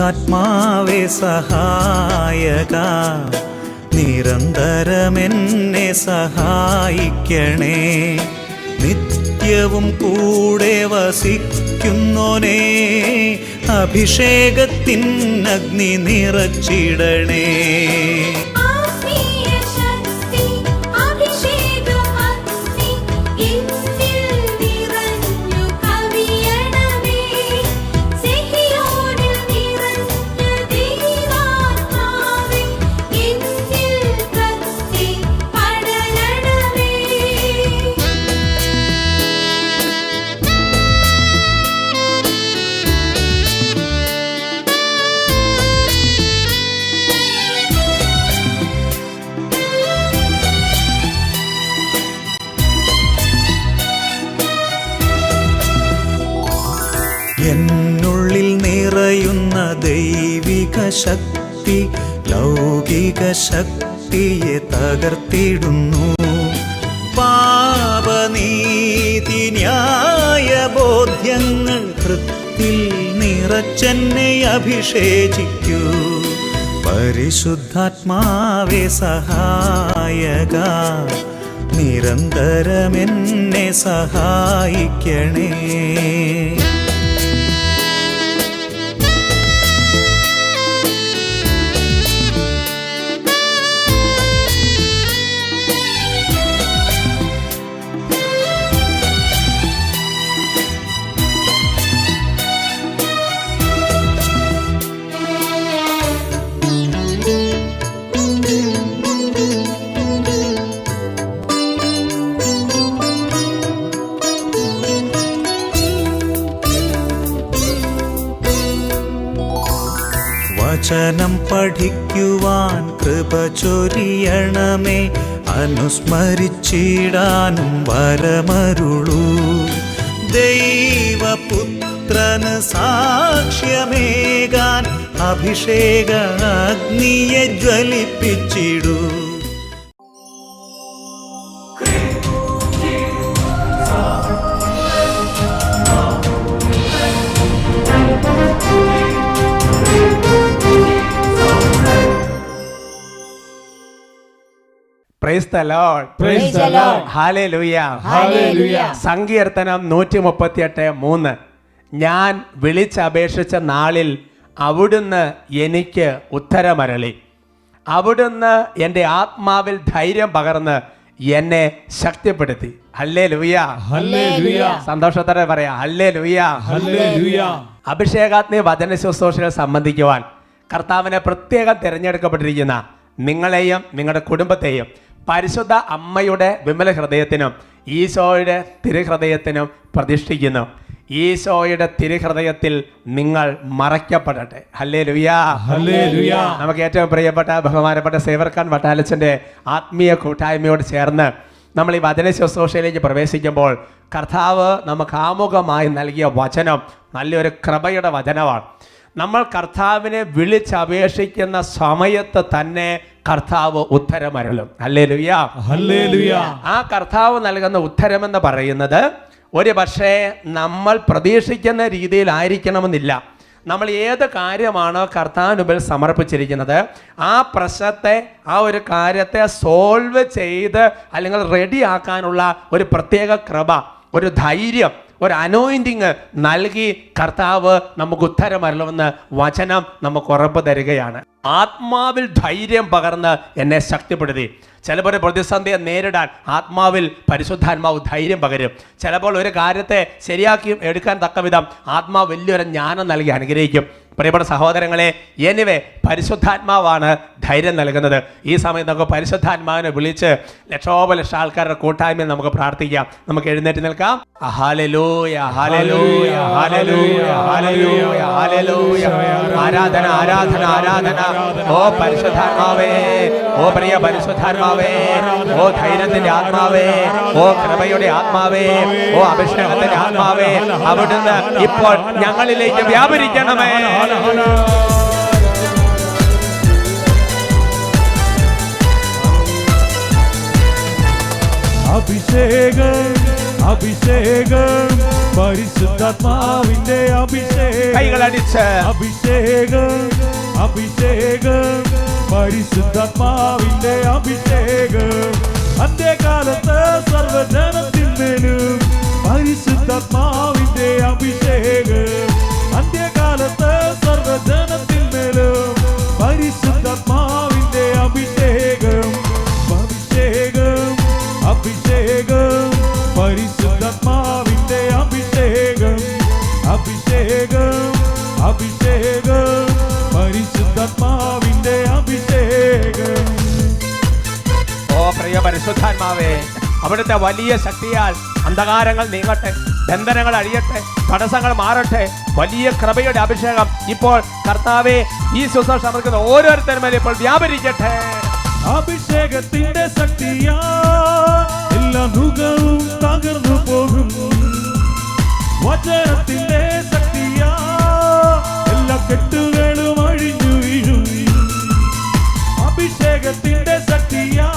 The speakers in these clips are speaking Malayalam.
പരിശുദ്ധാത്മാവേ സഹായക, നിരന്തരമെന്നെ സഹായിക്കണേ. നിത്യവും കൂടെ വസിക്കുന്നോനേ, അഭിഷേകത്തിൻ അഗ്നി നിറച്ചിടണേ. എന്നുള്ളിൽ നിറയുന്ന ദൈവിക ശക്തി ലൗകിക ശക്തിയെ തകർത്തിടുന്നു. പാപനീതി ന്യായ ബോധ്യങ്ങൾ ഹൃത്തിൽ നിറച്ചെന്നെ അഭിഷേചിക്കൂ. പരിശുദ്ധാത്മാവേ സഹായക, നിരന്തരമെന്നെ സഹായിക്കണേ. വചനം പഠിക്കുവാൻ കൃപ ചൊരിയണമേ, അനുസ്മരിച്ചിടാനും വരമരുളൂ. ദൈവപുത്രന് സാക്ഷ്യമേകാൻ അഭിഷേക അഗ്നിയെ ജ്വലിപ്പിച്ചിടൂ. Praise the Lord. Praise the Lord. Hallelujah. Hallelujah. സങ്കീർത്തനം 138:3. ഞാൻ വിളിച്ചപേക്ഷിച്ച നാളിൽ അവിടുന്ന് എനിക്ക് ഉത്തരമരളി. അവിടുന്ന് എൻ്റെ ആത്മാവിൽ ധൈര്യം പകർന്ന് എന്നെ ശക്തിപ്പെടുത്തി. ഹല്ലേലൂയ. ഹല്ലേലൂയ. സന്തോഷത്തോടെ പറയാം ഹല്ലേലൂയ. ഹല്ലേലൂയ. അഭിഷേകാഗ്നി വചന ശുശ്രൂഷകൾ സംബന്ധിക്കുവാൻ കർത്താവിനെ പ്രത്യേകം തിരഞ്ഞെടുക്കപ്പെട്ടിരിക്കുന്ന നിങ്ങളെയും നിങ്ങളുടെ കുടുംബത്തെയും പരിശുദ്ധ അമ്മയുടെ വിമല ഹൃദയത്തിനും ഈശോയുടെ തിരുഹൃദയത്തിനും പ്രതിഷ്ഠിക്കുന്നു. ഈശോയുടെ തിരുഹൃദയത്തിൽ നിങ്ങൾ മറയ്ക്കപ്പെടട്ടെ. ഹല്ലേലൂയ. ഹല്ലേലൂയ. നമുക്ക് ഏറ്റവും പ്രിയപ്പെട്ട ബഹുമാനപ്പെട്ട സേവർക്കാൻ വട്ടാലച്ചൻ്റെ ആത്മീയ കൂട്ടായ്മയോട് ചേർന്ന് നമ്മൾ ഈ വചന ശുശ്രൂഷയിലേക്ക് പ്രവേശിക്കുമ്പോൾ കർത്താവ് നമുക്ക് ആമുഖമായി നൽകിയ വചനം നല്ലൊരു കൃപയുടെ വചനമാണ്. നമ്മൾ കർത്താവിനെ വിളിച്ചപേക്ഷിക്കുന്ന സമയത്ത് തന്നെ കർത്താവ് ഉത്തരമരുളും. ഹല്ലേലൂയ. ഹല്ലേലൂയ. ആ കർത്താവ് നൽകുന്ന ഉത്തരമെന്ന് പറയുന്നത് ഒരു പക്ഷേ നമ്മൾ പ്രതീക്ഷിക്കുന്ന രീതിയിലായിരിക്കണമെന്നില്ല. നമ്മൾ ഏത് കാര്യമാണോ കർത്താവിനുമ്പിൽ സമർപ്പിച്ചിരിക്കുന്നത് ആ പ്രശ്നത്തെ ആ ഒരു കാര്യത്തെ സോൾവ് ചെയ്ത് അല്ലെങ്കിൽ റെഡിയാക്കാനുള്ള ഒരു പ്രത്യേക കൃപ, ഒരു ധൈര്യം, ഒരു അനോയിൻറ്റിങ് നൽകി കർത്താവ് നമുക്ക് ഉത്തരമരുളുമെന്ന് വചനം നമുക്ക് ഉറപ്പ് തരികയാണ്. ആത്മാവിൽ ധൈര്യം പകർന്ന് എന്നെ ശക്തിപ്പെടുത്തി. ചിലപ്പോൾ ഒരു പ്രതിസന്ധിയെ നേരിടാൻ ആത്മാവിൽ പരിശുദ്ധാത്മാവ് ധൈര്യം പകരും. ചിലപ്പോൾ ഒരു കാര്യത്തെ ശരിയാക്കി എടുക്കാൻ തക്കവിധം ആത്മാവ് വലിയൊരു ജ്ഞാനം നൽകി അനുഗ്രഹിക്കും. പ്രിയപ്പെട്ട സഹോദരങ്ങളെ, എനിവേ പരിശുദ്ധാത്മാവാണ് ധൈര്യം നൽകുന്നത്. ഈ സമയത്ത് നമുക്ക് പരിശുദ്ധാത്മാവിനെ വിളിച്ച് ലക്ഷോപലക്ഷം ആൾക്കാരുടെ കൂട്ടായ്മയിൽ നമുക്ക് പ്രാർത്ഥിക്കാം. നമുക്ക് എഴുന്നേറ്റ് നിൽക്കാം. ഹല്ലേലൂയ, ഹല്ലേലൂയ, ഹല്ലേലൂയ, ഹല്ലേലൂയ, ഹല്ലേലൂയ. ആരാധന, ആരാധന, ആരാധന. ഓ പരിശുദ്ധാത്മാവേ, ഓ പ്രിയ പരിശുദ്ധാത്മാവേ, ഓ ധൈര്യത്തിന്റെ ആത്മാവേ, ഓ കൃപയുടെ ആത്മാവേ, ഓ അഭിഷേകത്തിന്റെ ആത്മാവേ, അവിടുന്ന് ഇപ്പോൾ ഞങ്ങളിലേക്ക് വ്യാപരിക്കണമേ. അഭിഷേകം, അഭിഷേകം, പരിശുദ്ധാത്മാവിന്റെ അഭിഷേകം, കൈകളടിച്ച് അഭിഷേകം, അഭിഷേകം, പരിശുദ്ധാത്മാവിന്റെ അഭിഷേകം. അന്ത്യകാലത്ത് സർവജനത്തിന്മേലും പരിശുദ്ധാത്മാവിന്റെ അഭിഷേകം. അന്ത്യകാലത്ത് സർവജനത്തിന്മേലും പരിശുദ്ധാത്മാവിന്റെ അഭിഷേകം. അഭിഷേകം, അഭിഷേകം, പരിശുദ്ധാത്മാവിന്റെ അഭിഷേകം. അഭിഷേകം, അഭിഷേകം, പരിശുദ്ധാത്മാവിന്റെ അഭിഷേകം. ഓ പ്രിയ പരിശുദ്ധാത്മാവേ, അവിടുത്തെ വലിയ ശക്തിയാൽ അന്ധകാരങ്ങൾ നീങ്ങട്ടെ, ബന്ധനങ്ങൾ അഴിയട്ടെ, തടസ്സങ്ങൾ മാറട്ടെ. വലിയ കൃപയുടെ അഭിഷേകം ഇപ്പോൾ കർത്താവേ ഈ ശുശ്രൂഷ നടക്കുന്ന ഓരോരുത്തരും മേലെ ഇപ്പോൾ വ്യാപരിക്കട്ടെ. അഭിഷേകത്തിന്റെ ശക്തിയാ എല്ലാ നുകവും തകർന്നു പോകും. വചനത്തിന്റെ ശക്തിയാ എല്ലാ കെട്ടുകളും അഴിഞ്ഞു വീഴും. അഭിഷേകത്തിന്റെ ശക്തിയാ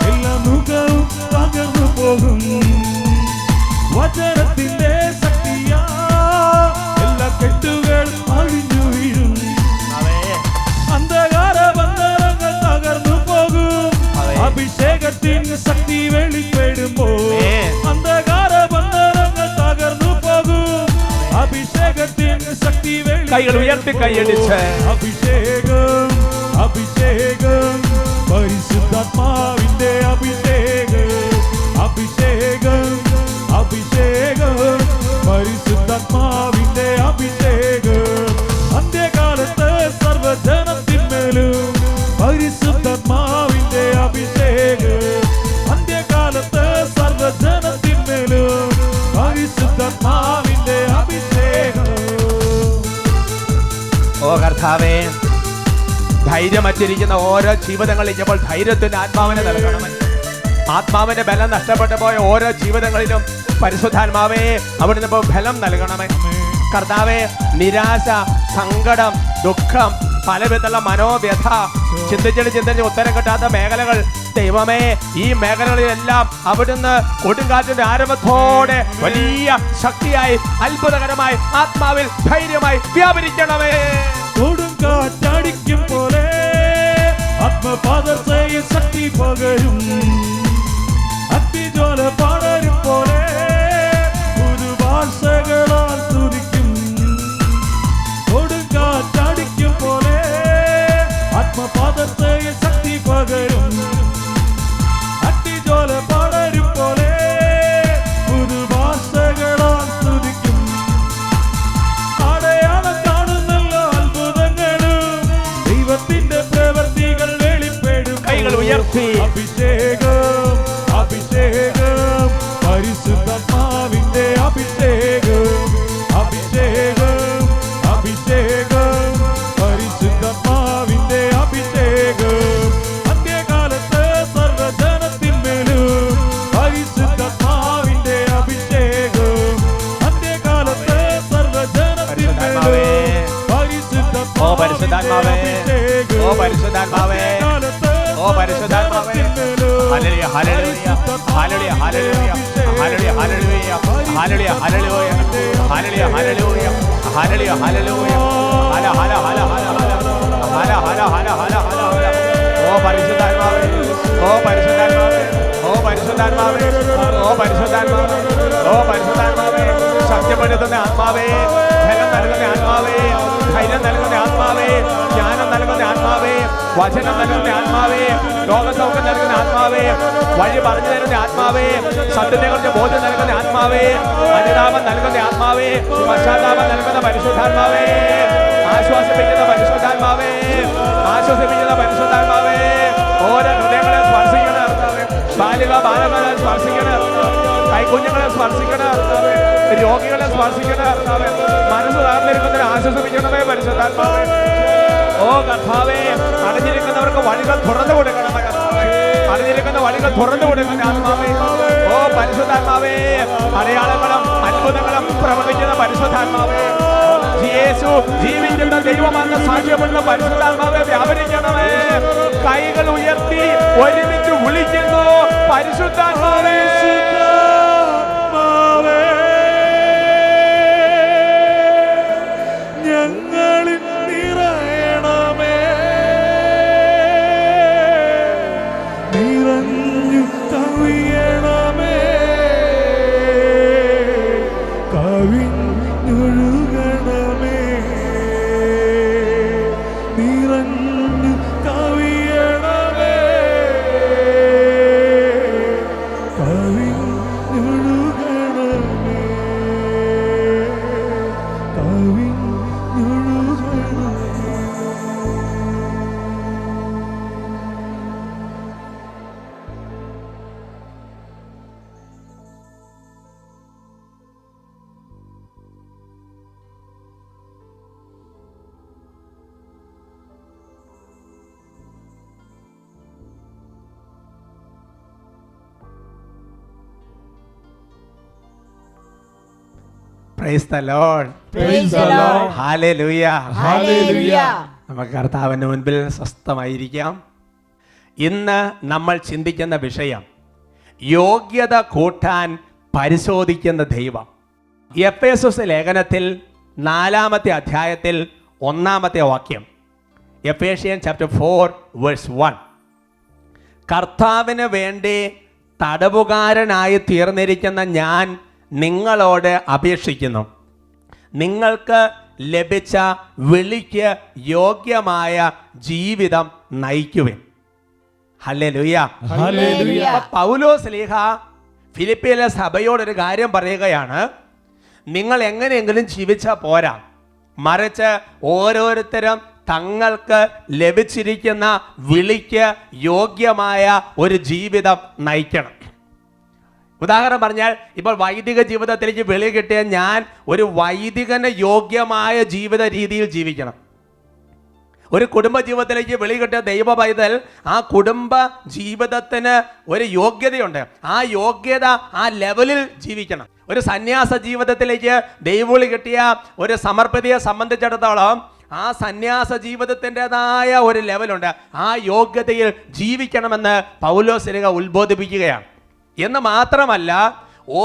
എല്ലാ നുകവും തകർന്നു പോകും. വചനത്തിന്റെ ശക്തിയാ എല്ലാ കെട്ടുകളും അഴിഞ്ഞു വീഴും. അന്ധകാര ബന്ധനങ്ങൾ തകർന്നു പോകും. അഭിഷേകത്തിൻ ശക്തി വെളിപ്പെടുമ്പോൾ അന്ധകാര ബന്ധനങ്ങൾ തകർന്നു പോകും. അഭിഷേകത്തിൻ ശക്തി കൈകൾ ഉയർത്തി കൈയടിച്ച് അഭിഷേകം, അഭിഷേകം, പരിശുദ്ധാത്മാവിന്റെ അഭിഷേകം. അഭിഷേകം, അഭിഷേകം, പരിശുദ്ധാത്മാവിന്റെ അഭിഷേകം. അന്ത്യകാലത്ത് സർവജനത്തിന്മേലും പരിശുദ്ധാത്മാവിന്റെ അഭിഷേകം. അന്ത്യകാലത്ത് സർവജനത്തിന്മേലും പരിശുദ്ധാത്മാവിന്റെ അഭിഷേകം. ഓ കർത്താവേ, ധൈര്യമറ്റിരിക്കുന്ന ഓരോ ജീവിതങ്ങളിൽ ഇപ്പോൾ ധൈര്യത്തിന്റെ ആത്മാവിനെ നൽകണമേ. ആത്മാവിന്റെ ബലം നഷ്ടപ്പെട്ടു പോയ ഓരോ ജീവിതങ്ങളിലും പരിശുദ്ധാത്മാവേ അവിടുന്ന് ഇപ്പോൾ ബലം നൽകണമേ. കർത്താവേ, നിരാശ, സങ്കടം, ദുഃഖം, പലവിധമുള്ള മനോവ്യഥ, ചിന്തിച്ച് ഉത്തരം കിട്ടാത്ത മേഖലകൾ, ദൈവമേ ഈ മേഖലകളിലെല്ലാം അവിടുന്ന് കൊടുങ്കാറ്റിന്റെ ആരംഭത്തോടെ വലിയ ശക്തിയായി അത്ഭുതകരമായി ആത്മാവിൽ ധൈര്യമായി വ്യാപരിക്കണമേ. കൊടുങ്കാറ്റടിക്കും പോലെ ആത്മപാദർച്ചയിൽ ശക്തി പകരും. അഗ്നിജ്വാല പടരും പോലെ പുതുഭാഷകളാൽ സ്തുതിക്കും. കൊടുങ്കാറ്റടിക്കും പോലെ ആത്മപാദർച്ചയിൽ ശക്തി പകരും. അഗ്നിജ്വാല പടരും പോലെ പുതുഭാഷകളാൽ സ്തുതിക്കും. അടയാളം കാണുന്നല്ല അത്ഭുതങ്ങളും ദൈവത്തിന്റെ പ്രവൃത്തികൾ വെളിപ്പെടും. കൈകൾ ഉയർത്തി അഭിഷേകം, അഭിഷേകം, പരിശുദ്ധാത്മാവിന്റെ അഭിഷേകം. അഭിഷേകം, അഭിഷേകം, പരിശുദ്ധാത്മാവിന്റെ അഭിഷേകം. അന്ത്യകാലത്ത് സർവജനത്തിന്മേലും പരിശുദ്ധാത്മാവിന്റെ അഭിഷേകം. അന്ത്യകാലത്ത് സർവജനത്തിന്മേലും ഓ പരിശുദ്ധാത്മാവേ, ഓ പരിശുദ്ധാത്മാവേ, ഓ പരിശുദ്ധാത്മാവേ. ഹല്ലേലൂയ, ഹല്ലേലൂയ, ഹല്ലേലൂയ, ഹല്ലേലൂയ, ഹല്ലേലൂയ, ഹല്ലേലൂയ, ഹല്ലേലൂയ, ഹല്ലേലൂയ, ഹല്ലേലൂയ, ഹല്ലേലൂയ, ഹല്ലേലൂയ, ഹല്ലേലൂയ, ഹല ഹല ഹല ഹല ഹല ഹല ഹല ഹല ഹല. ഓ പരിശുദ്ധാത്മാവേ, ഓ പരിശുദ്ധാത്മാവേ, ഓ പരിശുദ്ധാത്മാവേ, ഓ പരിശുദ്ധാത്മാവേ, ഓ പരിശുദ്ധാത്മാവേ, ശക്തിപ്പെടുത്തുന്ന ആത്മാവേ, ബലം നൽകുന്ന ആത്മാവേ, ധൈര്യം നൽകുന്ന ആത്മാവേ, ജ്ഞാനം നൽകുന്ന ആത്മാവേ, വചനം നൽകുന്ന ആത്മാവേ, രോഗസൗഖ്യം നൽകുന്ന ആത്മാവേ, വഴി പറഞ്ഞു തരുന്ന ആത്മാവേ, സത്യത്തെക്കുറിച്ച് ബോധ്യം നൽകുന്ന ആത്മാവേ, അനുതാപം നൽകുന്ന ആത്മാവേ, പശ്ചാത്താപം നൽകുന്ന പരിശുദ്ധാത്മാവേ, ആശ്വാസിപ്പിക്കുന്ന പരിശുദ്ധാത്മാവേ, ആശ്വസിപ്പിക്കുന്ന പരിശുദ്ധാത്മാവേ, ഓരോ ഹൃദയങ്ങളെ സ്പർശിക്കണ ബാലിക ബാലകളെ സ്പർശിക്കണ, കൈക്കുഞ്ഞുങ്ങളെ സ്പർശിക്കണ, രോഗികളെ സ്പർശിക്കണ, മനസ്സ് താർന്നിരിക്കുന്നതിനെ ആശ്വസിപ്പിക്കണമേ പരിശുദ്ധാത്മാവേ. ഓ കർത്താവേ, അടഞ്ഞിരിക്കുന്നവർക്ക് വഴികൾ തുറന്നു കൊടുക്കണമേ. അടഞ്ഞിരിക്കുന്ന വഴികൾ തുറന്നു കൊടുക്കുന്ന ആത്മാവേ, ഓ പരിശുദ്ധാത്മാവേ, അടയാളങ്ങളും അത്ഭുതങ്ങളും പ്രവചിക്കുന്ന പരിശുദ്ധാത്മാവേ, യേശു ജീവിക്കുന്ന ദൈവമാണെന്ന് സാക്ഷ്യപ്പെടുന്ന പരിശുദ്ധാത്മാവേ വ്യാപരിക്കണമേ. കൈകൾ ഉയർത്തി ഒരുമിച്ച് വിളിക്കുന്നു പരിശുദ്ധാത്മാവേ. Price the Lord. Praise the Lord. Hallelujah. Hallelujah. നമുക്ക് കർത്താവിൻ്റെ മുൻപിൽ സ്വസ്ഥമായിരിക്കാം. ഇന്ന് നമ്മൾ ചിന്തിക്കുന്ന വിഷയം യോഗ്യത കൂട്ടാൻ പരിശോധിക്കുന്ന ദൈവം. എഫേസസ് ലേഖനത്തിൽ 4-ാമത്തെ അധ്യായത്തിൽ 1-ാമത്തെ വാക്യം, എഫേഷ്യൻ ചാപ്റ്റർ 4:1. കർത്താവിന് വേണ്ടി തടവുകാരനായി തീർന്നിരിക്കുന്ന ഞാൻ നിങ്ങളോട് അപേക്ഷിക്കുന്നു, നിങ്ങൾക്ക് ലഭിച്ച വിളിക്ക് യോഗ്യമായ ജീവിതം നയിക്കുവിൻ. ഹല്ലേലൂയ. Hallelujah. പൗലോസ് ശ്ലീഹ ഫിലിപ്പിയിലെ സഭയോടൊരു കാര്യം പറയുകയാണ്, നിങ്ങൾ എങ്ങനെയെങ്കിലും ജീവിച്ചാൽ പോരാ, മറിച്ച് ഓരോരുത്തരും തങ്ങൾക്ക് ലഭിച്ചിരിക്കുന്ന വിളിക്ക് യോഗ്യമായ ഒരു ജീവിതം നയിക്കണം. ഉദാഹരണം പറഞ്ഞാൽ, ഇപ്പോൾ വൈദിക ജീവിതത്തിലേക്ക് വിളി കിട്ടിയ ഞാൻ ഒരു വൈദികന് യോഗ്യമായ ജീവിത രീതിയിൽ ജീവിക്കണം. ഒരു കുടുംബ ജീവിതത്തിലേക്ക് വിളി കിട്ടിയ ദൈവ പൈതൽ ആ കുടുംബ ജീവിതത്തിന് ഒരു യോഗ്യതയുണ്ട്. ആ യോഗ്യത ആ ലെവലിൽ ജീവിക്കണം. ഒരു സന്യാസ ജീവിതത്തിലേക്ക് ദൈവവിളി കിട്ടിയ ഒരു സമർപ്പിതയെ സംബന്ധിച്ചിടത്തോളം ആ സന്യാസ ജീവിതത്തിൻ്റെതായ ഒരു ലെവലുണ്ട്. ആ യോഗ്യതയിൽ ജീവിക്കണമെന്ന് പൗലോസ് ശ്ലീഹ ഉത്ബോധിപ്പിക്കുകയാണ്. എന്ന് മാത്രമല്ല,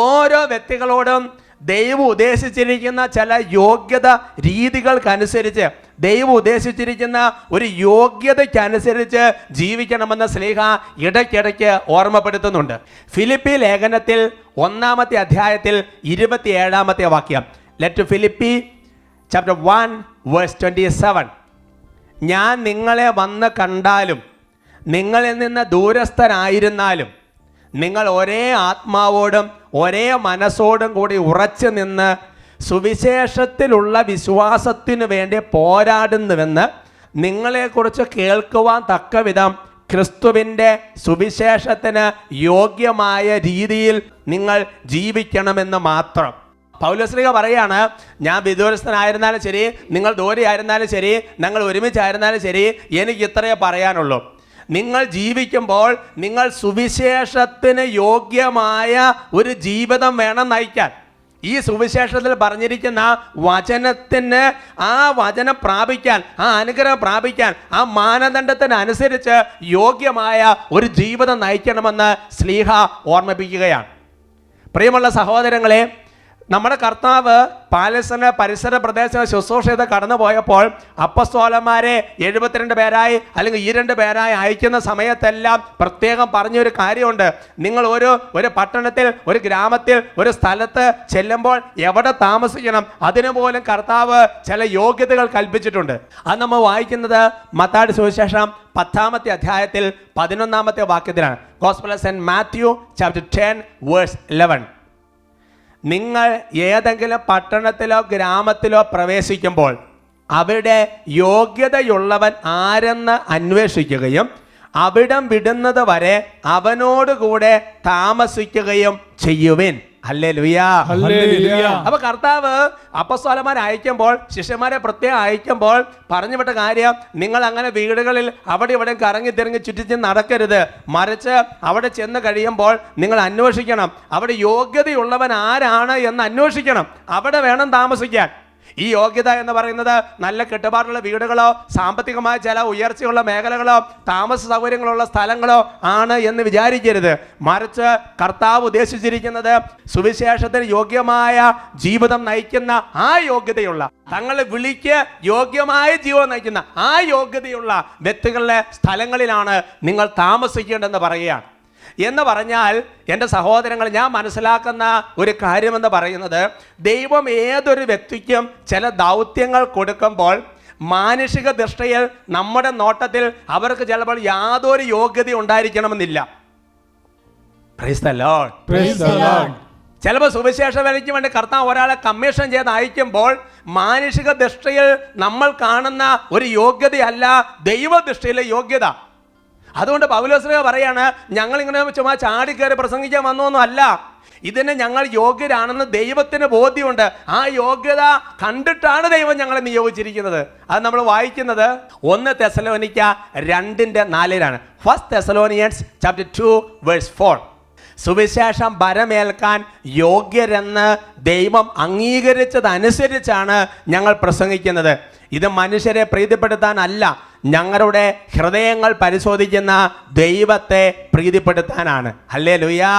ഓരോ വ്യക്തികളോടും ദൈവം ഉദ്ദേശിച്ചിരിക്കുന്ന ചില യോഗ്യത രീതികൾക്കനുസരിച്ച്, ദൈവം ഉദ്ദേശിച്ചിരിക്കുന്ന ഒരു യോഗ്യതയ്ക്കനുസരിച്ച് ജീവിക്കണമെന്ന് ശ്ലീഹ ഇടയ്ക്കിടയ്ക്ക് ഓർമ്മപ്പെടുത്തുന്നുണ്ട്. ഫിലിപ്പി ലേഖനത്തിൽ 1-ാമത്തെ അധ്യായത്തിൽ 27-ാമത്തെ വാക്യം, ലെറ്റ് ഫിലിപ്പി ചാപ്റ്റർ 1:27. ഞാൻ നിങ്ങളെ വന്ന് കണ്ടാലും നിങ്ങളിൽ നിന്ന് ദൂരസ്ഥരായിരുന്നാലും നിങ്ങൾ ഒരേ ആത്മാവോടും ഒരേ മനസ്സോടും കൂടി ഉറച്ചു നിന്ന് സുവിശേഷത്തിലുള്ള വിശ്വാസത്തിനു വേണ്ടി പോരാടുന്നുവെന്ന് നിങ്ങളെക്കുറിച്ച് കേൾക്കുവാൻ തക്കവിധം ക്രിസ്തുവിൻ്റെ സുവിശേഷത്തിന് യോഗ്യമായ രീതിയിൽ നിങ്ങൾ ജീവിക്കണമെന്ന് മാത്രം. പൗലോസ് ശ്ലീഹ പറയാണ്, ഞാൻ വിദൂരസ്ഥനായിരുന്നാലും ശരി, നിങ്ങൾ ദൂരെയായിരുന്നാലും ശരി, ഞങ്ങൾ ഒരുമിച്ചായിരുന്നാലും ശരി, എനിക്ക് ഇത്രയേ പറയാനുള്ളൂ. നിങ്ങൾ ജീവിക്കുമ്പോൾ നിങ്ങൾ സുവിശേഷത്തിന് യോഗ്യമായ ഒരു ജീവിതം വേണം നയിക്കാൻ. ഈ സുവിശേഷത്തിൽ പറഞ്ഞിരിക്കുന്ന വചനത്തിന്, ആ വചനം പ്രാപിക്കാൻ, ആ അനുഗ്രഹം പ്രാപിക്കാൻ, ആ മാനദണ്ഡത്തിനനുസരിച്ച് യോഗ്യമായ ഒരു ജീവിതം നയിക്കണമെന്ന് ശ്ലീഹ ഓർമ്മിപ്പിക്കുകയാണ്. പ്രിയമുള്ള സഹോദരങ്ങളെ, നമ്മുടെ കർത്താവ് പാലസ്തീന പരിസര പ്രദേശങ്ങൾ ശുശ്രൂഷ ചെയ്ത് കടന്നു പോയപ്പോൾ അപ്പസ്തോലന്മാരെ 72 പേരായി അല്ലെങ്കിൽ 2 പേരായി അയക്കുന്ന സമയത്തെല്ലാം പ്രത്യേകം പറഞ്ഞൊരു കാര്യമുണ്ട്. നിങ്ങൾ ഒരു പട്ടണത്തിൽ, ഒരു ഗ്രാമത്തിൽ, ഒരു സ്ഥലത്ത് ചെല്ലുമ്പോൾ എവിടെ താമസിക്കണം, അതിനു പോലും കർത്താവ് ചില യോഗ്യതകൾ കൽപ്പിച്ചിട്ടുണ്ട്. അത് നമ്മൾ വായിക്കുന്നത് മത്തായിയുടെ സുവിശേഷം 10-ാമത്തെ അധ്യായത്തിൽ 11-ാമത്തെ വാക്യത്തിലാണ്. Gospel of Saint Matthew chapter 10:11. നിങ്ങൾ ഏതെങ്കിലും പട്ടണത്തിലോ ഗ്രാമത്തിലോ പ്രവേശിക്കുമ്പോൾ അവിടെ യോഗ്യതയുള്ളവൻ ആരെന്ന് അന്വേഷിക്കുകയും അവിടം വിടുന്നത് വരെ അവനോടുകൂടെ താമസിക്കുകയും ചെയ്യുവിൻ. ഹല്ലേലൂയാ. Hallelujah. അപ്പൊ കർത്താവ് അപ്പസ്തോലന്മാരെ അയക്കുമ്പോൾ, ശിഷ്യന്മാരെ പ്രത്യേകം അയക്കുമ്പോൾ പറഞ്ഞു വിട്ട കാര്യം, നിങ്ങൾ അങ്ങനെ വീടുകളിൽ അവിടെ ഇവിടെ കറങ്ങി തിരങ്ങി ചുറ്റിച്ച് നടക്കരുത്, മറിച്ച് അവിടെ ചെന്ന് കഴിയുമ്പോൾ നിങ്ങൾ അന്വേഷിക്കണം, അവിടെ യോഗ്യതയുള്ളവൻ ആരാണ് എന്ന് അന്വേഷിക്കണം, അവിടെ വേണം താമസിക്കാൻ. ഈ യോഗ്യത എന്ന് പറയുന്നത് നല്ല കെട്ടുപാടുള്ള വീടുകളോ സാമ്പത്തികമായ ചില ഉയർച്ചയുള്ള മേഖലകളോ താമസ സൗകര്യങ്ങളുള്ള സ്ഥലങ്ങളോ ആണ് എന്ന് വിചാരിക്കരുത്. മറിച്ച് കർത്താവ് ഉദ്ദേശിച്ചിരിക്കുന്നത് സുവിശേഷത്തിന് യോഗ്യമായ ജീവിതം നയിക്കുന്ന, ആ യോഗ്യതയുള്ള, തങ്ങളെ വിളിക്ക് യോഗ്യമായ ജീവിതം നയിക്കുന്ന ആ യോഗ്യതയുള്ള വ്യക്തികളുടെ സ്ഥലങ്ങളിലാണ് നിങ്ങൾ താമസിക്കേണ്ടതെന്ന് പറയുകയാണ്. എന്ന് പറഞ്ഞാൽ എൻ്റെ സഹോദരങ്ങൾ, ഞാൻ മനസ്സിലാക്കുന്ന ഒരു കാര്യമെന്ന് പറയുന്നത്, ദൈവം ഏതൊരു വ്യക്തിക്കും ചില ദൗത്യങ്ങൾ കൊടുക്കുമ്പോൾ മാനുഷിക ദൃഷ്ടിയിൽ നമ്മുടെ നോട്ടത്തിൽ അവർക്ക് ചിലപ്പോൾ യാതൊരു യോഗ്യത ഉണ്ടായിരിക്കണമെന്നില്ല. Praise the Lord. Praise the Lord. ചിലപ്പോൾ സുവിശേഷ വേലയ്ക്ക് വേണ്ടി കർത്താവ് ഒരാളെ കമ്മീഷൻ ചെയ്ത് അയക്കുമ്പോൾ മാനുഷിക ദൃഷ്ടിയിൽ നമ്മൾ കാണുന്ന ഒരു യോഗ്യതയല്ല ദൈവദൃഷ്ടിയിലെ യോഗ്യത. അതുകൊണ്ട് പൗലോസ് ശ്ലീഹ പറയാണ്, ഞങ്ങളിങ്ങനെ ചുമ്മാ ചാടിക്കയറി പ്രസംഗിക്കാൻ വന്നൊന്നും അല്ല, ഇതിന് ഞങ്ങൾ യോഗ്യരാണെന്ന് ദൈവത്തിന് ബോധ്യമുണ്ട്. ആ യോഗ്യത കണ്ടിട്ടാണ് ദൈവം ഞങ്ങളെ നിയോഗിച്ചിരിക്കുന്നത്. അത് നമ്മൾ വായിക്കുന്നത് 1 തെസ്സലോനിക്ക 2:4 1 Thessalonians chapter 2:4. സുവിശേഷം ഭരമേൽക്കാൻ യോഗ്യരെന്ന് ദൈവം അംഗീകരിച്ചതനുസരിച്ചാണ് ഞങ്ങൾ പ്രസംഗിക്കുന്നത്. ഇത് മനുഷ്യരെ പ്രീതിപ്പെടുത്താനല്ല, ഞങ്ങളുടെ ഹൃദയങ്ങൾ പരിശോധിക്കുന്ന ദൈവത്തെ പ്രീതിപ്പെടുത്താനാണ്. ഹല്ലേലൂയാ.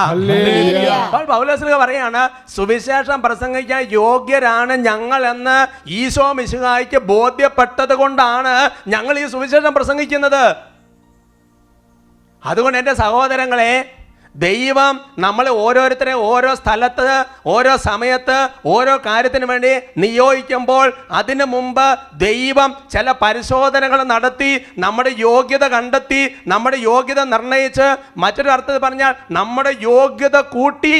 അപ്പോൾ പൗലോസ് പറയാണ്, സുവിശേഷം പ്രസംഗിക്കാൻ യോഗ്യരാണ് ഞങ്ങൾ എന്ന് ഈശോ മിശിഹായ്ക്ക് ബോധ്യപ്പെട്ടത് കൊണ്ടാണ് ഞങ്ങൾ ഈ സുവിശേഷം പ്രസംഗിക്കുന്നത്. അതുകൊണ്ട് എൻ്റെ സഹോദരങ്ങളെ, ദൈവം നമ്മളെ ഓരോരുത്തരെ ഓരോ സ്ഥലത്ത് ഓരോ സമയത്ത് ഓരോ കാര്യത്തിന് വേണ്ടി നിയോഗിക്കുമ്പോൾ അതിനു മുമ്പ് ദൈവം ചില പരിശോധനകൾ നടത്തി നമ്മുടെ യോഗ്യത കണ്ടെത്തി, നമ്മുടെ യോഗ്യത നിർണയിച്ച്, മറ്റൊരു അർത്ഥത്തിൽ പറഞ്ഞാൽ നമ്മുടെ യോഗ്യത കൂട്ടി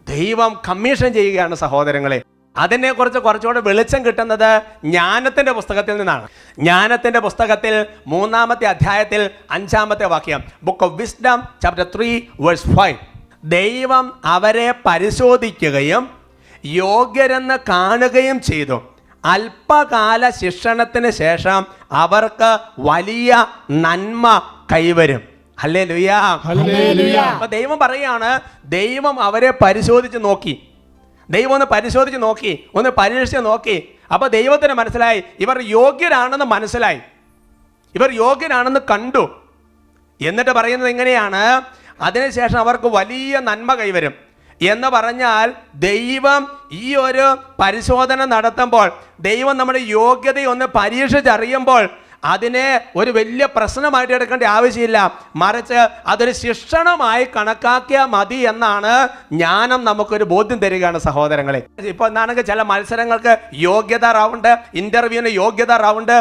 ദൈവം കമ്മീഷൻ ചെയ്യുകയാണ് സഹോദരങ്ങളെ. അതിനെക്കുറിച്ച് കുറച്ചുകൂടെ വെളിച്ചം കിട്ടുന്നത് ജ്ഞാനത്തിൻ്റെ പുസ്തകത്തിൽ നിന്നാണ്. ജ്ഞാനത്തിൻ്റെ പുസ്തകത്തിൽ 3-ാമത്തെ അധ്യായത്തിൽ 5-ാമത്തെ വാക്യം, ബുക്ക് ഓഫ് വിസ്ഡം ചാപ്റ്റർ 3:5, ദൈവം അവരെ പരിശോധിക്കുകയും യോഗ്യരെന്ന് കാണുകയും ചെയ്തു. അല്പകാല ശിക്ഷണത്തിന് ശേഷം അവർക്ക് വലിയ നന്മ കൈവരും. ഹല്ലേലൂയാ. അപ്പൊ ദൈവം പറയാണ്, ദൈവം അവരെ പരിശോധിച്ച് നോക്കി. ദൈവം ഒന്ന് പരിശോധിച്ച് നോക്കി, ഒന്ന് പരീക്ഷിച്ച് നോക്കി. അപ്പോൾ ദൈവത്തിന് മനസ്സിലായി ഇവർ യോഗ്യരാണെന്ന് മനസ്സിലായി, ഇവർ യോഗ്യരാണെന്ന് കണ്ടു. എന്നിട്ട് പറയുന്നത് എങ്ങനെയാണ്? അതിനുശേഷം അവർക്ക് വലിയ നന്മ കൈവരും എന്ന് പറഞ്ഞാൽ, ദൈവം ഈ ഒരു പരിശോധന നടത്തുമ്പോൾ, ദൈവം നമ്മുടെ യോഗ്യതയൊന്ന് പരീക്ഷിച്ചറിയുമ്പോൾ അതിനെ ഒരു വലിയ പ്രശ്നമായിട്ട് എടുക്കേണ്ട ആവശ്യമില്ല, മറിച്ച് അതൊരു ശിക്ഷണമായി കണക്കാക്കിയാൽ മതി എന്നാണ് ജ്ഞാനം നമുക്കൊരു ബോധ്യം തരികയാണ് സഹോദരങ്ങളെ. ഇപ്പോൾ എന്താണെങ്കിൽ ചില മത്സരങ്ങൾക്ക് യോഗ്യത റൗണ്ട്, ഇന്റർവ്യൂവിന് യോഗ്യത റൗണ്ട്.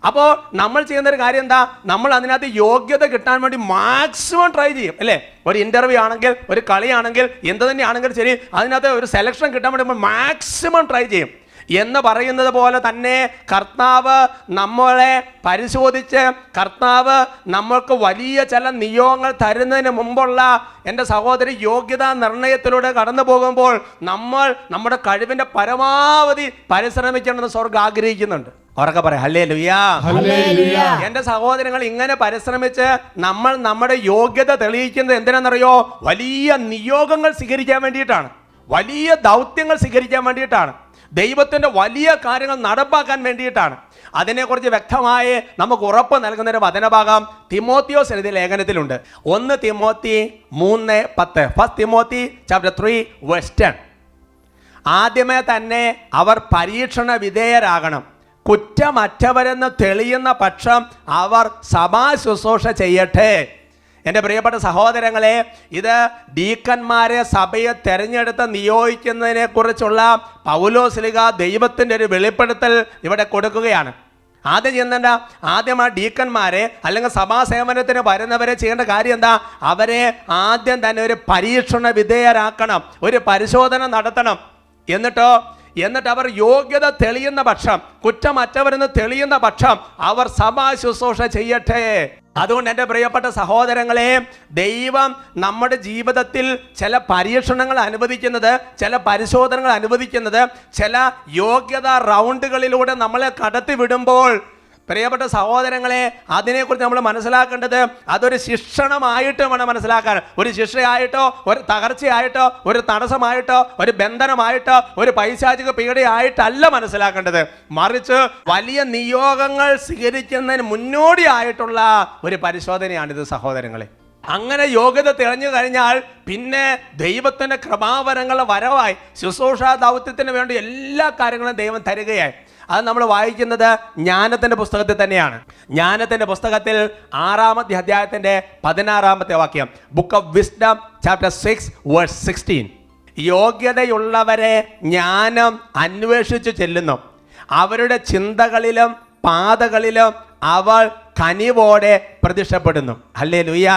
അപ്പോൾ നമ്മൾ ചെയ്യുന്നൊരു കാര്യം എന്താ? നമ്മൾ അതിനകത്ത് യോഗ്യത കിട്ടാൻ വേണ്ടി മാക്സിമം ട്രൈ ചെയ്യും, അല്ലേ? ഒരു ഇന്റർവ്യൂ ആണെങ്കിൽ, ഒരു കളിയാണെങ്കിൽ, എന്ത് തന്നെയാണെങ്കിലും ശരി, അതിനകത്ത് ഒരു സെലക്ഷൻ കിട്ടാൻ വേണ്ടി നമ്മൾ മാക്സിമം ട്രൈ ചെയ്യും. എന്ന് പറയുന്നത് പോലെ തന്നെ കർത്താവ് നമ്മളെ പരിശോധിച്ച്, കർത്താവ് നമ്മൾക്ക് വലിയ ചില നിയോഗങ്ങൾ തരുന്നതിന് മുമ്പുള്ള എൻ്റെ സഹോദരി യോഗ്യതാ നിർണയത്തിലൂടെ കടന്നു പോകുമ്പോൾ നമ്മൾ നമ്മുടെ കഴിവിൻ്റെ പരമാവധി പരിശ്രമിക്കണമെന്ന് സ്വർഗ്ഗം ആഗ്രഹിക്കുന്നുണ്ട്. ഉറക്കെ പറയാം ഹല്ലേലൂയാ. എൻ്റെ സഹോദരങ്ങൾ, ഇങ്ങനെ പരിശ്രമിച്ച് നമ്മൾ നമ്മുടെ യോഗ്യത തെളിയിക്കുന്നത് എന്തിനാണെന്നറിയോ? വലിയ നിയോഗങ്ങൾ സ്വീകരിക്കാൻ വേണ്ടിയിട്ടാണ്, വലിയ ദൗത്യങ്ങൾ സ്വീകരിക്കാൻ വേണ്ടിയിട്ടാണ്, ദൈവത്തിൻ്റെ വലിയ കാര്യങ്ങൾ നടപ്പാക്കാൻ വേണ്ടിയിട്ടാണ്. അതിനെക്കുറിച്ച് വ്യക്തമായി നമുക്ക് ഉറപ്പ് നൽകുന്നൊരു വചനഭാഗം തിമോത്തിയോസ് എഴുതിയ ലേഖനത്തിലുണ്ട്. 1 തിമോത്തി 3:10, 1 തിമോത്തി ചാപ്റ്റർ 3:10. ആദ്യമേ തന്നെ അവർ പരീക്ഷണ വിധേയരാകണം, കുറ്റമറ്റവരെന്ന് തെളിയുന്ന പക്ഷം അവർ സഭാ ശുശ്രൂഷ ചെയ്യട്ടെ. എൻ്റെ പ്രിയപ്പെട്ട സഹോദരങ്ങളെ, ഇത് ഡീക്കന്മാരെ സഭയെ തെരഞ്ഞെടുത്ത് നിയോഗിക്കുന്നതിനെ കുറിച്ചുള്ള പൗലോസ്ലീഹ ദൈവത്തിൻ്റെ ഒരു വെളിപ്പെടുത്തൽ ഇവിടെ കൊടുക്കുകയാണ്. ആദ്യം ചെയ്യുന്നുണ്ട, ആദ്യം ആ ഡീക്കന്മാരെ അല്ലെങ്കിൽ സഭാസേവനത്തിന് വരുന്നവരെ ചെയ്യേണ്ട കാര്യം എന്താ? അവരെ ആദ്യം തന്നെ ഒരു പരീക്ഷണ വിധേയരാക്കണം, ഒരു പരിശോധന നടത്തണം. എന്നിട്ട് അവർ യോഗ്യത തെളിയുന്ന പക്ഷം, കുറ്റമറ്റവരെന്ന് തെളിയുന്ന പക്ഷം അവർ സഭാ ശുശ്രൂഷ ചെയ്യട്ടെ. അതുകൊണ്ട് എൻ്റെ പ്രിയപ്പെട്ട സഹോദരങ്ങളെ, ദൈവം നമ്മുടെ ജീവിതത്തിൽ ചില പരീക്ഷണങ്ങൾ അനുവദിക്കുന്നത്, ചില പരിശോധനകൾ അനുവദിക്കുന്നത്, ചില യോഗ്യതാ റൗണ്ടുകളിലൂടെ നമ്മളെ കടത്തി വിടുമ്പോൾ, പ്രിയപ്പെട്ട സഹോദരങ്ങളെ, അതിനെക്കുറിച്ച് നമ്മൾ മനസ്സിലാക്കേണ്ടത് അതൊരു ശിക്ഷണമായിട്ട് വേണം മനസ്സിലാക്കാൻ. ഒരു ശിക്ഷയായിട്ടോ, ഒരു തകർച്ചയായിട്ടോ, ഒരു തടസ്സമായിട്ടോ, ഒരു ബന്ധനമായിട്ടോ, ഒരു പൈശാചിക പീഡയായിട്ടല്ല മനസ്സിലാക്കേണ്ടത്, മറിച്ച് വലിയ നിയോഗങ്ങൾ സ്വീകരിക്കുന്നതിന് മുന്നോടിയായിട്ടുള്ള ഒരു പരിശോധനയാണിത് സഹോദരങ്ങളെ. അങ്ങനെ യോഗ്യത തെളിഞ്ഞു കഴിഞ്ഞാൽ പിന്നെ ദൈവത്തിൻ്റെ കൃപാവരങ്ങളുടെ വരവായി ശുശ്രൂഷാ ദൗത്യത്തിന് വേണ്ടി എല്ലാ കാര്യങ്ങളും ദൈവം തരികയായി. അത് നമ്മൾ വായിക്കുന്നത് ജ്ഞാനത്തിൻ്റെ പുസ്തകത്തിൽ തന്നെയാണ്. ജ്ഞാനത്തിൻ്റെ പുസ്തകത്തിൽ 6-ാമത്തെ അധ്യായത്തിൻ്റെ 16-ാമത്തെ വാക്യം, ബുക്ക് ഓഫ് വിസ്ഡം ചാപ്റ്റർ 6:16. യോഗ്യതയുള്ളവരെ ജ്ഞാനം അന്വേഷിച്ചു ചെല്ലുന്നു, അവരുടെ ചിന്തകളിലും പാതകളിലും അവൾ കനിവോടെ പ്രത്യക്ഷപ്പെടുന്നു. ഹല്ലേലൂയാ.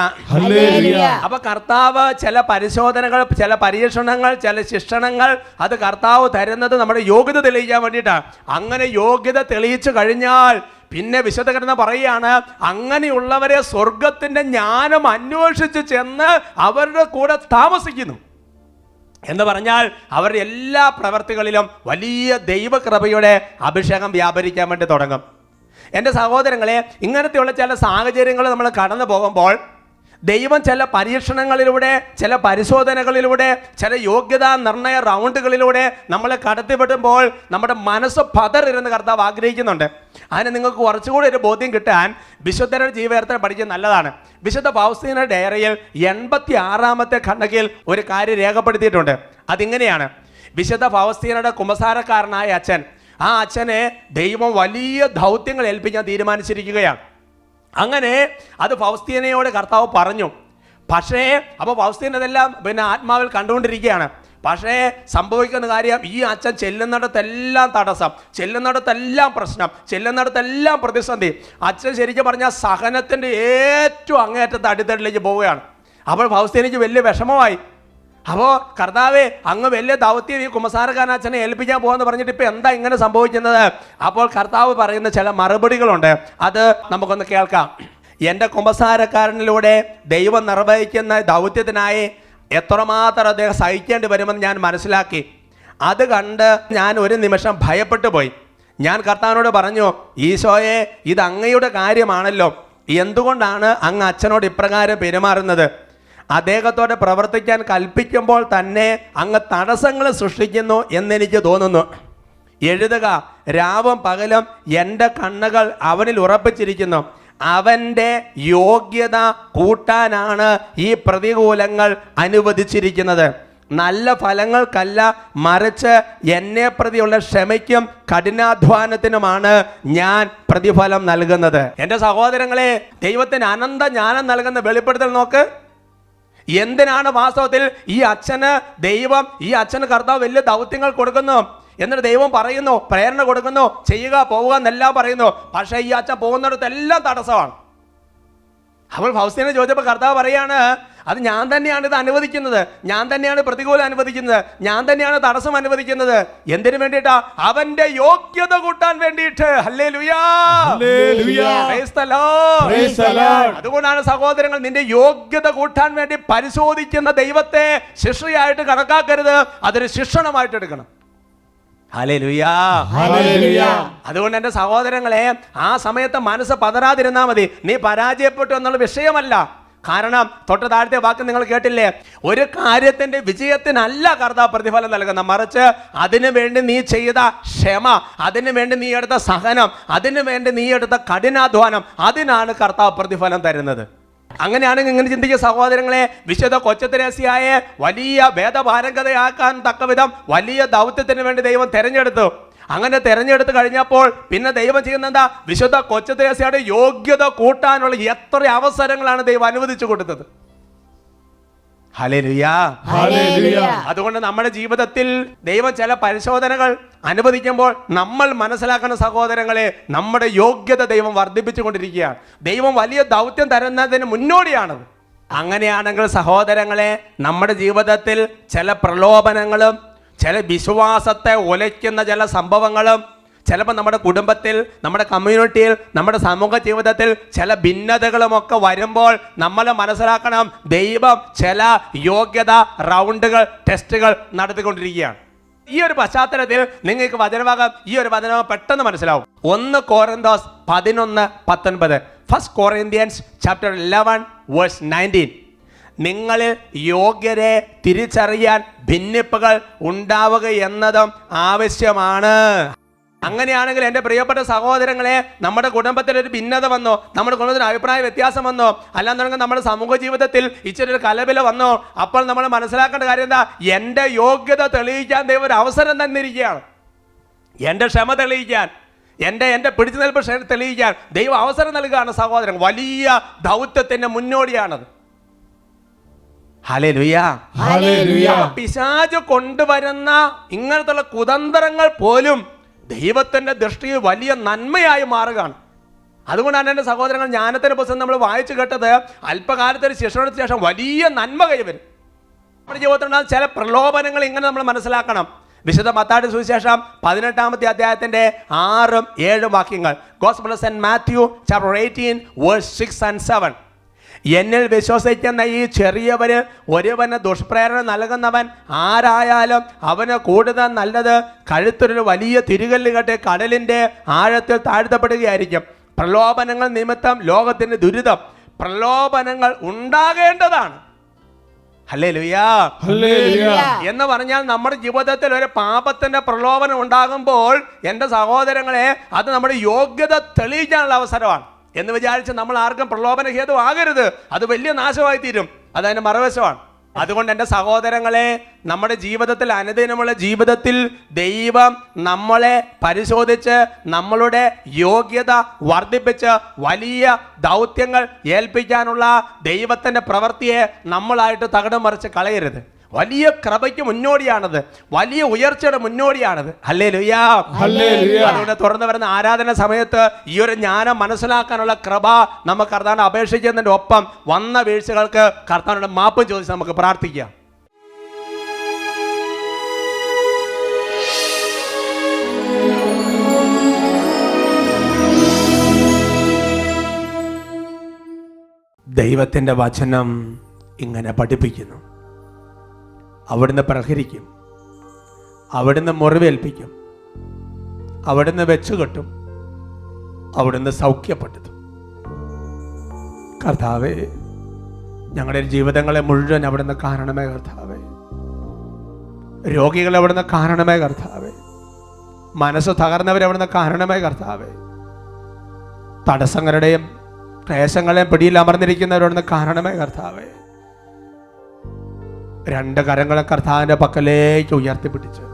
അപ്പൊ കർത്താവ് ചില പരിശോധനകൾ, ചില പരീക്ഷണങ്ങൾ, ചില ശിക്ഷണങ്ങൾ അത് കർത്താവ് തരുന്നത് നമ്മുടെ യോഗ്യത തെളിയിക്കാൻ വേണ്ടിയിട്ടാണ്. അങ്ങനെ യോഗ്യത തെളിയിച്ചു കഴിഞ്ഞാൽ പിന്നെ വിശുദ്ധ ഗ്രന്ഥം പറയുകയാണ്, അങ്ങനെയുള്ളവരെ സ്വർഗത്തിന്റെ ജ്ഞാനം അന്വേഷിച്ച് ചെന്ന് അവരുടെ കൂടെ താമസിക്കുന്നു എന്ന് പറഞ്ഞാൽ അവരുടെ എല്ലാ പ്രവർത്തികളിലും വലിയ ദൈവകൃപയുടെ അഭിഷേകം വ്യാപരിക്കാൻ വേണ്ടി തുടങ്ങും. എൻ്റെ സഹോദരങ്ങളെ, ഇങ്ങനത്തെയുള്ള ചില സാഹചര്യങ്ങൾ നമ്മൾ കടന്നു പോകുമ്പോൾ ദൈവം ചില പരീക്ഷണങ്ങളിലൂടെ, ചില പരിശോധനകളിലൂടെ, ചില യോഗ്യതാ നിർണയ റൗണ്ടുകളിലൂടെ നമ്മളെ കടത്തിവിടുമ്പോൾ നമ്മുടെ മനസ്സ് പതറിരുന്ന് കർത്താവ് ആഗ്രഹിക്കുന്നുണ്ട്. അതിന് നിങ്ങൾക്ക് കുറച്ചുകൂടി ഒരു ബോധ്യം കിട്ടാൻ വിശുദ്ധരുടെ ജീവചരിത്രം പഠിക്കുന്നത് നല്ലതാണ്. വിശുദ്ധ ഫൗസ്തീന ഡയറിയിൽ 86-ാമത്തെ ഖണ്ഡികയിൽ ഒരു കാര്യം രേഖപ്പെടുത്തിയിട്ടുണ്ട്. അതിങ്ങനെയാണ്: വിശുദ്ധ ഫൗസ്തീനയുടെ കുമ്പസാരക്കാരനായ അച്ഛൻ, ആ അച്ഛനെ ദൈവം വലിയ ദൗത്യങ്ങൾ ഏൽപ്പിക്കാൻ തീരുമാനിച്ചിരിക്കുകയാണ്. അങ്ങനെ അത് ഫൗസ്തീനയോട് കർത്താവ് പറഞ്ഞു. പക്ഷേ അപ്പോൾ ഫൗസ്തീന ഇതെല്ലാം ആത്മാവിൽ കണ്ടുകൊണ്ടിരിക്കുകയാണ്. പക്ഷേ സംഭവിക്കുന്ന കാര്യം, ഈ അച്ഛൻ ചെല്ലുന്നിടത്തെല്ലാം തടസ്സം, ചെല്ലുന്നിടത്തെല്ലാം പ്രശ്നം, ചെല്ലുന്നിടത്തെല്ലാം പ്രതിസന്ധി. അച്ഛൻ ശരിക്കും പറഞ്ഞാൽ സഹനത്തിൻ്റെ ഏറ്റവും അങ്ങേറ്റത്തെ അടിത്തട്ടിലേക്ക് പോവുകയാണ്. അപ്പോൾ ഫൗസ്തീനയ്ക്ക് വലിയ വിഷമമായി. അപ്പോൾ കർത്താവേ, അങ്ങ് വലിയ ദൗത്യം ഈ കുമ്പസാരക്കാരൻ അച്ഛനെ ഏൽപ്പിക്കാൻ പോകുമെന്ന് പറഞ്ഞിട്ട് ഇപ്പം എന്താ ഇങ്ങനെ സംഭവിക്കുന്നത്? അപ്പോൾ കർത്താവ് പറയുന്ന ചില മറുപടികളുണ്ട്, അത് നമുക്കൊന്ന് കേൾക്കാം. എൻ്റെ കുമ്പസാരക്കാരനിലൂടെ ദൈവം നിർവഹിക്കുന്ന ദൗത്യത്തിനായി എത്രമാത്രം അദ്ദേഹം സഹിക്കേണ്ടി വരുമെന്ന് ഞാൻ മനസ്സിലാക്കി. അത് കണ്ട് ഞാൻ ഒരു നിമിഷം ഭയപ്പെട്ടു പോയി. ഞാൻ കർത്താവിനോട് പറഞ്ഞു, ഈശോയെ, ഇത് അങ്ങയുടെ കാര്യമാണല്ലോ, എന്തുകൊണ്ടാണ് അങ്ങ് അച്ഛനോട് ഇപ്രകാരം പെരുമാറുന്നത്? അദ്ദേഹത്തോട് പ്രവർത്തിക്കാൻ കൽപ്പിക്കുമ്പോൾ തന്നെ അങ്ങ് തടസ്സങ്ങൾ സൃഷ്ടിക്കുന്നു എന്നെനിക്ക് തോന്നുന്നു. എഴുതുക, രാവും പകലും എൻ്റെ കണ്ണുകൾ അവനിൽ ഉറപ്പിച്ചിരിക്കുന്നു. അവൻ്റെ യോഗ്യത കൂട്ടാനാണ് ഈ പ്രതികൂലങ്ങൾ അനുവദിച്ചിരിക്കുന്നത്. നല്ല ഫലങ്ങൾക്കല്ല, മറിച്ച് എന്നെ പ്രതിയുള്ള ക്ഷമയ്ക്കും കഠിനാധ്വാനത്തിനുമാണ് ഞാൻ പ്രതിഫലം നൽകുന്നത്. എൻ്റെ സഹോദരങ്ങളെ, ദൈവത്തിന് അനന്ത ജ്ഞാനം നൽകുന്ന വെളിപ്പെടുത്തൽ നോക്ക്. എന്തിനാണ് വാസ്തവത്തിൽ ഈ അച്ഛന് കർത്താവ് വലിയ ദൗത്യങ്ങൾ കൊടുക്കുന്നു, എന്നിട്ട് ദൈവം പറയുന്നു, പ്രേരണ കൊടുക്കുന്നു, ചെയ്യുക, പോവുക എന്നെല്ലാം പറയുന്നു. പക്ഷേ ഈ അച്ഛൻ പോകുന്നിടത്തെല്ലാം തടസ്സമാണ്. അപ്പോൾ ഫൗസ്തീന ചോദിച്ചപ്പോൾ കർത്താവ് പറയാണ്, അത് ഞാൻ തന്നെയാണ് ഇത് അനുവദിക്കുന്നത്, ഞാൻ തന്നെയാണ് പ്രതികൂലം അനുവദിക്കുന്നത്, ഞാൻ തന്നെയാണ് തടസ്സം അനുവദിക്കുന്നത്. എന്തിനു വേണ്ടിയിട്ടാ? അവന്റെ യോഗ്യത കൂട്ടാൻ വേണ്ടിയിട്ട്. ഹല്ലേലൂയാ, പ്രൈസ് ദി ലോർഡ്. അതുകൊണ്ടാണ് സഹോദരങ്ങൾ, നിന്റെ യോഗ്യത കൂട്ടാൻ വേണ്ടി പരിശോധിക്കുന്ന ദൈവത്തെ ശിക്ഷയായിട്ട് കണക്കാക്കരുത്, അതൊരു ശിക്ഷണമായിട്ട് എടുക്കണം. ഹല്ലേലൂയാ, ഹല്ലേലൂയാ. അതുകൊണ്ട് എൻ്റെ സഹോദരങ്ങളെ, ആ സമയത്ത് മനസ്സ് പതറാതിരുന്നാൽ മതി. നീ പരാജയപ്പെട്ടു എന്നുള്ള വിഷയമല്ല. കാരണം തൊട്ട് താഴത്തെ വാക്ക് നിങ്ങൾ കേട്ടില്ലേ, ഒരു കാര്യത്തിന്റെ വിജയത്തിനല്ല കർത്താവ് പ്രതിഫലം നൽകുന്നത്, മറിച്ച് അതിനു വേണ്ടി നീ ചെയ്ത ക്ഷമ, അതിനു വേണ്ടി നീ എടുത്ത സഹനം, അതിനു വേണ്ടി നീ എടുത്ത കഠിനാധ്വാനം, അതിനാണ് കർത്താവ് പ്രതിഫലം തരുന്നത്. അങ്ങനെയാണെങ്കിൽ ഇങ്ങനെ ചിന്തിക്കുക സഹോദരങ്ങളെ, വിശുദ്ധ കൊച്ചുത്രേസ്യയെ വലിയ വേദപാരംഗതയാക്കാൻ തക്കവിധം വലിയ ദൗത്യത്തിന് വേണ്ടി ദൈവം തെരഞ്ഞെടുത്തു. അങ്ങനെ തെരഞ്ഞെടുത്ത് കഴിഞ്ഞപ്പോൾ പിന്നെ ദൈവം ചെയ്യുന്ന എന്താ? വിശുദ്ധ കൊച്ചുത്രേസ്യയുടെ യോഗ്യത കൂട്ടാനുള്ള എത്ര അവസരങ്ങളാണ് ദൈവം അനുവദിച്ചു കൊടുത്തത്. ഹല്ലേലൂയാ, ഹല്ലേലൂയാ. അതുകൊണ്ട് നമ്മുടെ ജീവിതത്തിൽ ദൈവം ചില പരിശോധനകൾ അനുവദിക്കുമ്പോൾ നമ്മൾ മനസ്സിലാക്കുന്ന സഹോദരങ്ങളെ, നമ്മുടെ യോഗ്യത ദൈവം വർദ്ധിപ്പിച്ചു കൊണ്ടിരിക്കുകയാണ്. ദൈവം വലിയ ദൗത്യം തരുന്നതിന് മുന്നോടിയാണത്. അങ്ങനെയാണെങ്കിൽ സഹോദരങ്ങളെ, നമ്മുടെ ജീവിതത്തിൽ ചില പ്രലോഭനങ്ങളും ചില വിശ്വാസത്തെ ഉലയ്ക്കുന്ന ചില സംഭവങ്ങളും, ചിലപ്പോൾ നമ്മുടെ കുടുംബത്തിൽ, നമ്മുടെ കമ്മ്യൂണിറ്റിയിൽ, നമ്മുടെ സമൂഹ ജീവിതത്തിൽ ചില ഭിന്നതകളുമൊക്കെ വരുമ്പോൾ നമ്മൾ മനസ്സിലാക്കണം, ദൈവം ചില യോഗ്യത റൗണ്ടുകൾ, ടെസ്റ്റുകൾ നടത്തിക്കൊണ്ടിരിക്കുകയാണ്. ഈ ഒരു പശ്ചാത്തലത്തിൽ നിങ്ങൾക്ക് വചനഭാഗം, ഈ ഒരു വചനം പെട്ടെന്ന് മനസ്സിലാവും. 1 കൊറിന്തോസ് 11:19, 1 Corinthians chapter 11:19. നിങ്ങളിൽ യോഗ്യരെ തിരിച്ചറിയാൻ ഭിന്നിപ്പുകൾ ഉണ്ടാവുക എന്നതും ആവശ്യമാണ്. അങ്ങനെയാണെങ്കിൽ എൻ്റെ പ്രിയപ്പെട്ട സഹോദരങ്ങളെ, നമ്മുടെ കുടുംബത്തിൽ ഒരു ഭിന്നത വന്നോ, നമ്മുടെ കുടുംബത്തിന് അഭിപ്രായ വ്യത്യാസം വന്നോ, അല്ലാന്നുണ്ടെങ്കിൽ നമ്മുടെ സമൂഹ ജീവിതത്തിൽ ഇച്ചിരി ഒരു കലപില വന്നോ, അപ്പോൾ നമ്മൾ മനസ്സിലാക്കേണ്ട കാര്യം എന്താ? എൻ്റെ യോഗ്യത തെളിയിക്കാൻ ദൈവം ഒരു അവസരം തന്നിരിക്കുകയാണ്. എൻ്റെ ക്ഷമ തെളിയിക്കാൻ, എൻ്റെ പിടിച്ചു നിൽപ്പ് തെളിയിക്കാൻ ദൈവം അവസരം നൽകുകയാണ് സഹോദരൻ. വലിയ ദൗത്യത്തിൻ്റെ മുന്നോടിയാണത്. ഹല്ലേലൂയാ, ഹല്ലേലൂയാ. പിശാച് കൊണ്ടുവരുന്ന ഇങ്ങനത്തുള്ള കുതന്ത്രങ്ങൾ പോലും ദൈവത്തിന്റെ ദൃഷ്ടിയിൽ വലിയ നന്മയായി മാറുകയാണ്. അതുകൊണ്ടാണ് എൻ്റെ സഹോദരങ്ങൾ, ജ്ഞാനത്തിന്റെ പുസ്തകം നമ്മൾ വായിച്ചു കേട്ടത്, അല്പകാലത്തിന് ശിക്ഷണത്തിന് ശേഷം വലിയ നന്മ കൈവരും. നമ്മുടെ ജീവിതത്തിലുണ്ടാകുന്ന ചില പ്രലോഭനങ്ങൾ ഇങ്ങനെ നമ്മൾ മനസ്സിലാക്കണം. വിശുദ്ധ മത്തായിയുടെ സുവിശേഷം 18-ാമത്തെ അധ്യായത്തിന്റെ 6-7 വാക്യങ്ങൾ. Gospel of Saint Mathew chapter 18 verse 6 and 7. എന്നിൽ വിശ്വസിക്കുന്ന ഈ ചെറിയവന് ഒരുവന് ദുഷ്പ്രേരണ നൽകുന്നവൻ ആരായാലും അവന് കൂടുതൽ നല്ലത് കഴുത്തൊരു വലിയ തിരുകല്ല് കെട്ടി കടലിൻ്റെ ആഴത്തിൽ താഴ്ത്തപ്പെടുകയായിരിക്കും. പ്രലോഭനങ്ങൾ നിമിത്തം ലോകത്തിൻ്റെ ദുരിതം, പ്രലോഭനങ്ങൾ ഉണ്ടാകേണ്ടതാണ്. ഹല്ലേലൂയാ. ഹല്ലേലൂയ. എന്ന് പറഞ്ഞാൽ നമ്മുടെ ജീവിതത്തിൽ ഒരു പാപത്തിന്റെ പ്രലോഭനം ഉണ്ടാകുമ്പോൾ എൻ്റെ സഹോദരങ്ങളെ, അത് നമ്മുടെ യോഗ്യത തെളിയിക്കാനുള്ള അവസരമാണ് എന്ന് വിചാരിച്ച് നമ്മൾ ആർക്കും പ്രലോഭന ഹേതു ആകരുത്. അത് വലിയ നാശമായി തീരും. അതതിൻ്റെ മറുവശമാണ്. അതുകൊണ്ട് എൻ്റെ സഹോദരങ്ങളെ, നമ്മുടെ ജീവിതത്തിൽ, അനുദിനമുള്ള ജീവിതത്തിൽ ദൈവം നമ്മളെ പരിശോധിച്ച് നമ്മളുടെ യോഗ്യത വർദ്ധിപ്പിച്ച് വലിയ ദൗത്യങ്ങൾ ഏൽപ്പിക്കാനുള്ള ദൈവത്തിൻ്റെ പ്രവൃത്തിയെ നമ്മളായിട്ട് തകിടം മറിച്ച് കളയരുത്. വലിയ കൃപയ്ക്ക് മുന്നോടിയാണത്, വലിയ ഉയർച്ചയുടെ മുന്നോടിയാണത്. ഹല്ലേലൂയ. അതുകൊണ്ട് തുറന്നു വരുന്ന ആരാധന സമയത്ത് ഈ ഒരു ജ്ഞാനം മനസ്സിലാക്കാനുള്ള കൃപ നമുക്ക് കർത്താവിനെ അപേക്ഷിക്കുന്നതിൻ്റെ ഒപ്പം വന്ന വീഴ്ചകൾക്ക് കർത്താവിനോട് മാപ്പ് ചോദിച്ച് നമുക്ക് പ്രാർത്ഥിക്കാം. ദൈവത്തിൻ്റെ വചനം ഇങ്ങനെ പഠിപ്പിക്കുന്നു. അവിടുന്ന് പ്രഹരിക്കും, അവിടുന്ന് മുറിവേൽപ്പിക്കും, അവിടുന്ന് വെച്ചുകെട്ടും, അവിടുന്ന് സൗഖ്യപ്പെടുത്തും. കർത്താവേ, ഞങ്ങളുടെ ജീവിതങ്ങളെ മുഴുവൻ അവിടുന്ന് കാണണമേ കർത്താവേ. രോഗികളെ അവിടുന്ന് കാണണമേ കർത്താവേ. മനസ്സ് തകർന്നവരെ അവിടുന്ന് കാണണമേ കർത്താവേ. തടസ്സങ്ങളുടെയും ക്ലേശങ്ങളെയും പിടിയിൽ അമർന്നിരിക്കുന്നവരവിടുന്ന് കാണണമേ കർത്താവേ. രണ്ട് കരങ്ങളെ കർത്താവിൻ്റെ പക്കലേക്ക് ഉയർത്തിപ്പിടിച്ച്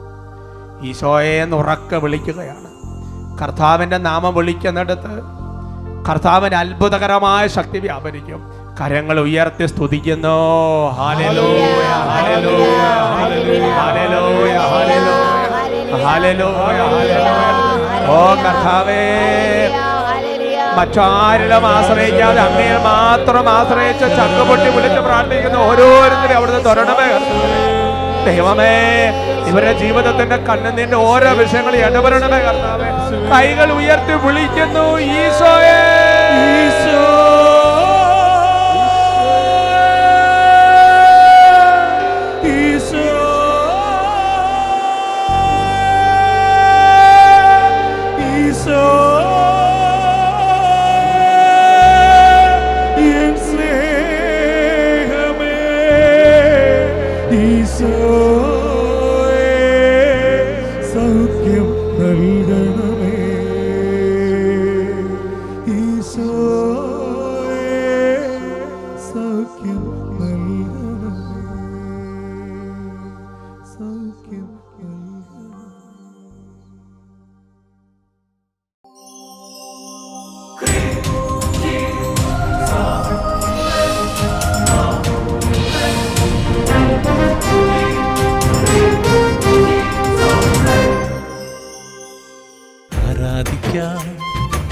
ഈശോയെ എന്ന് ഉറക്കെ വിളിക്കുകയാണ്. കർത്താവിൻ്റെ നാമം വിളിക്കുന്നിടത്ത് കർത്താവിൻ്റെ അത്ഭുതകരമായ ശക്തി വ്യാപരിക്കും. കരങ്ങൾ ഉയർത്തി സ്തുതിക്കുന്നു. ഹല്ലേലൂയ, ഹല്ലേലൂയ, ഹല്ലേലൂയ, ഹല്ലേലൂയ, ഹല്ലേലൂയ. ഓ കർത്താവേ, മറ്റാരിലും ആശ്രയിക്കാതെ അങ്ങയിൽ മാത്രം ആശ്രയിച്ച് ചങ്കുപൊട്ടി വിളിച്ച് പ്രാർത്ഥിക്കുന്ന ഓരോരുത്തരും അവിടുന്ന് തൊരണമേ ദൈവമേ. ഇവരുടെ ജീവിതത്തിന്റെ കണ്ണുനീരിന്റെ ഓരോ വിഷയങ്ങളും ഇടപെടണമേ കർത്താവേ. കൈകൾ ഉയർത്തി വിളിക്കുന്നു ഈശോയെ. ഈശോ, ഈശോ, ഈശോ. സൗഖ്യം നൽകണമേ ഈശോയേ, സൗഖ്യം നൽകണമേ, സൗഖ്യം നൽകണമേ.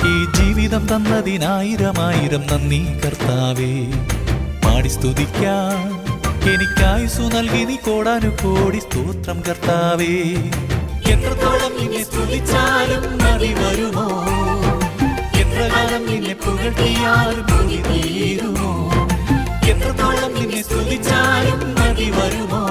ഈ ജീവിതം തന്നതിനായിരമായിരം നന്ദി കർത്താവേ. പാടി സ്തുതിക്കാം എനിക്കായുസു നൽകി നീ കോടാനുകോടി സ്തോത്രം കർത്താവേ. എത്രത്തോളം നിന്നെ സ്തുതിച്ചാലും മതി വരുമോ, എത്ര കാലം നിന്നെ പുകഴ്ത്തിയാലും മതി തീരുമോ, എത്രത്തോളം നിന്നെ സ്തുതിച്ചാലും മതി വരുമോ.